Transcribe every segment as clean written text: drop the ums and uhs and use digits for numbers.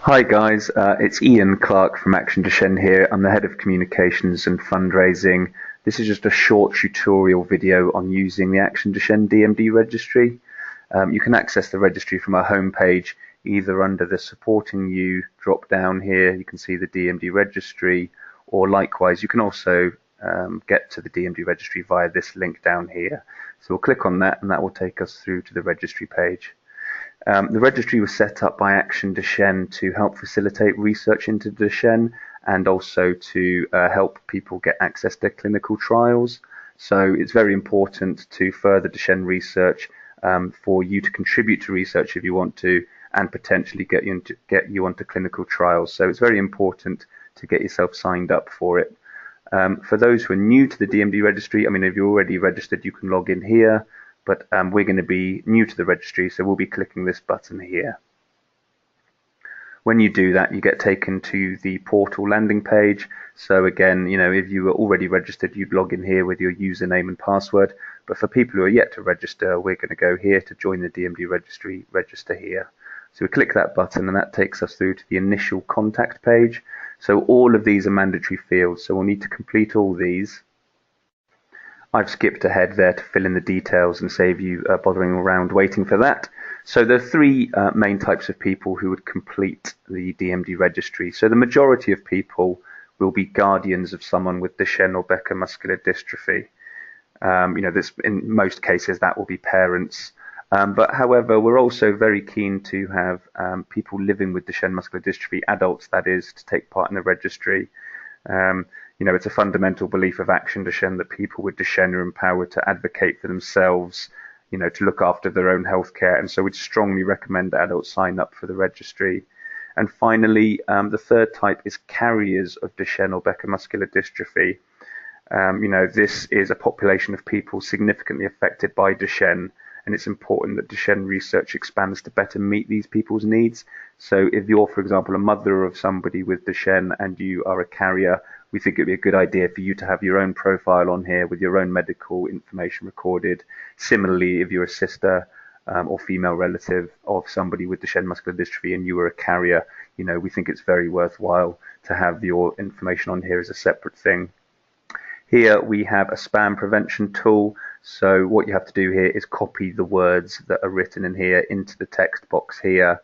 Hi guys, it's Ian Clark from Action Duchenne here. I'm the head of communications and fundraising. This is just a short tutorial video on using the Action Duchenne DMD registry. You can access the registry from our homepage either under the Supporting You drop down here. You can see the DMD registry, or likewise you can also get to the DMD registry via this link down here. So we'll click on that and that will take us through to the registry page. The registry was set up by Action Duchenne to help facilitate research into Duchenne and also to help people get access to clinical trials. So it's very important to further Duchenne research, for you to contribute to research if you want to, and potentially get you onto clinical trials. So it's very important to get yourself signed up for it. For those who are new to the DMD registry, I mean, if you're already registered, you can log in here. But we're going to be new to the registry, so we'll be clicking this button here. When you do that, you get taken to the portal landing page. So again, if you were already registered, you'd log in here with your username and password. But for people who are yet to register, we're going to go here to join the DMD registry, register here. So we click that button and that takes us through to the initial contact page. So all of these are mandatory fields, so we'll need to complete all these. I've skipped ahead there to fill in the details and save you bothering around waiting for that. So there are three main types of people who would complete the DMD registry. So the majority of people will be guardians of someone with Duchenne or Becker muscular dystrophy. This, in most cases that will be parents. But however, we're also very keen to have people living with Duchenne muscular dystrophy, adults that is, to take part in the registry. It's a fundamental belief of Action Duchenne that people with Duchenne are empowered to advocate for themselves, to look after their own healthcare. And so we'd strongly recommend that adults sign up for the registry. And finally, the third type is carriers of Duchenne or Becker muscular dystrophy. This is a population of people significantly affected by Duchenne, and it's important that Duchenne research expands to better meet these people's needs. So if you're, for example, a mother of somebody with Duchenne and you are a carrier, we think it'd be a good idea for you to have your own profile on here with your own medical information recorded. Similarly, if you're a sister or female relative of somebody with Duchenne muscular dystrophy and you were a carrier, we think it's very worthwhile to have your information on here as a separate thing. Here we have a spam prevention tool. So what you have to do here is copy the words that are written in here into the text box here.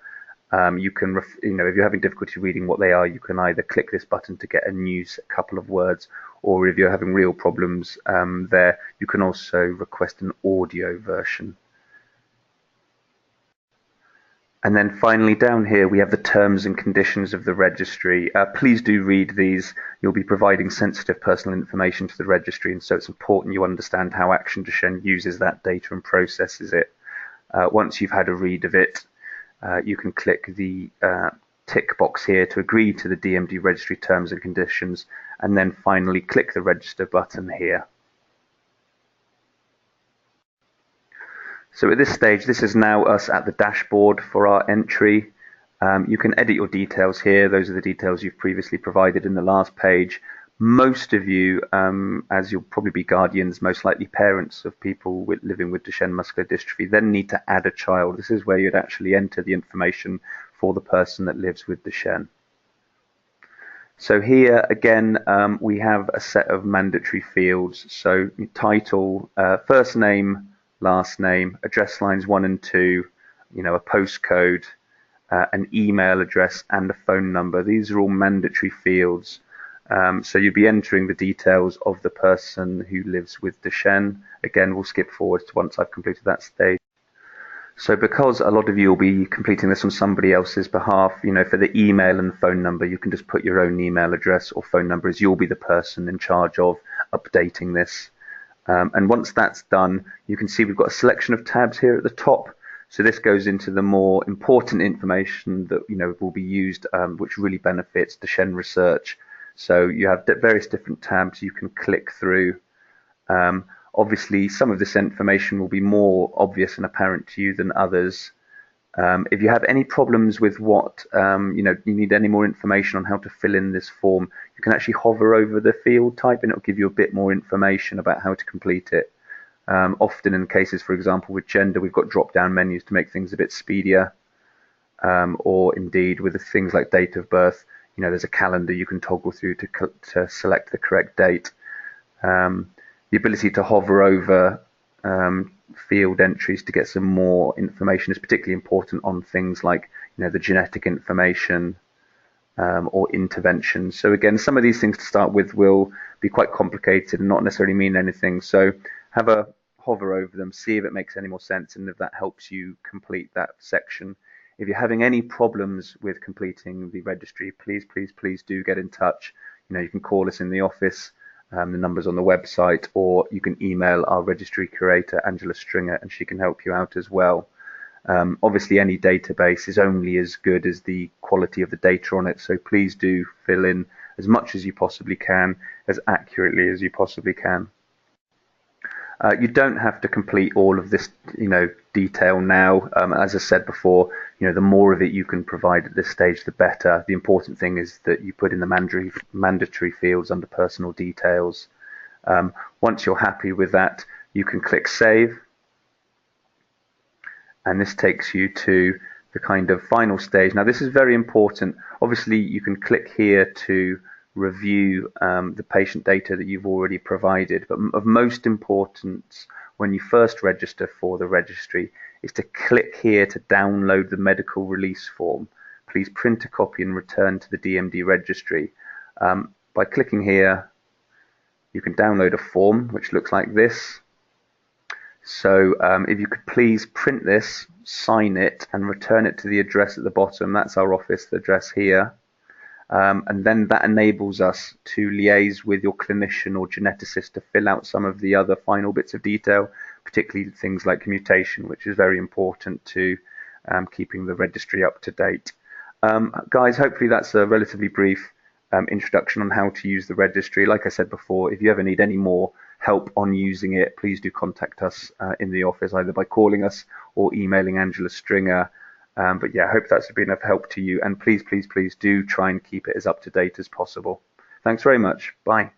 You can, if you're having difficulty reading what they are, you can either click this button to get a new couple of words, or if you're having real problems there, you can also request an audio version. And then finally down here we have the terms and conditions of the registry. Please do read these. You'll be providing sensitive personal information to the registry, and so it's important you understand how Action Duchenne uses that data and processes it. Once you've had a read of it, you can click the tick box here to agree to the DMD registry terms and conditions, and then finally click the register button here. So at this stage, this is now us at the dashboard for our entry. You can edit your details here. Those are the details you've previously provided in the last page. Most of you, as you'll probably be guardians, most likely parents of people living with Duchenne muscular dystrophy, then need to add a child. This is where you'd actually enter the information for the person that lives with Duchenne. So here again, we have a set of mandatory fields. So title, first name, last name, address lines 1 and 2, a postcode, an email address, and a phone number. These are all mandatory fields. So you'll be entering the details of the person who lives with Duchenne. Again, we'll skip forward to once I've completed that stage. So because a lot of you will be completing this on somebody else's behalf, for the email and phone number, you can just put your own email address or phone number, as you'll be the person in charge of updating this. And once that's done, you can see we've got a selection of tabs here at the top. So this goes into the more important information that will be used, which really benefits Duchenne research. So you have various different tabs you can click through. Obviously, some of this information will be more obvious and apparent to you than others. If you have any problems with what, you need any more information on how to fill in this form, you can actually hover over the field type and it'll give you a bit more information about how to complete it. Often in cases, for example, with gender, we've got drop-down menus to make things a bit speedier. or indeed with things like date of birth, there's a calendar you can toggle through to select the correct date. The ability to hover over field entries to get some more information is particularly important on things like the genetic information or interventions. So again, some of these things to start with will be quite complicated and not necessarily mean anything. So have a hover over them, see if it makes any more sense and if that helps you complete that section. If you're having any problems with completing the registry, please do get in touch. You can call us in the office. The number's on the website, or you can email our registry curator, Angela Stringer, and she can help you out as well. Obviously, any database is only as good as the quality of the data on it, so please do fill in as much as you possibly can, as accurately as you possibly can. You don't have to complete all of this, detail now. As I said before, the more of it you can provide at this stage, the better. The important thing is that you put in the mandatory fields under personal details. Once you're happy with that, you can click Save. And this takes you to the kind of final stage. Now, this is very important. Obviously, you can click here to review the patient data that you've already provided, but of most importance when you first register for the registry is to click here to download the medical release form. Please print a copy and return to the DMD registry. By clicking here, you can download a form which looks like this. So if you could please print this, sign it, and return it to the address at the bottom. That's our office address here. And then that enables us to liaise with your clinician or geneticist to fill out some of the other final bits of detail, particularly things like mutation, which is very important to keeping the registry up to date. Guys, hopefully that's a relatively brief introduction on how to use the registry. Like I said before, if you ever need any more help on using it, please do contact us in the office, either by calling us or emailing Angela Stringer. But yeah, I hope that's been of help to you, and please do try and keep it as up to date as possible. Thanks very much. Bye.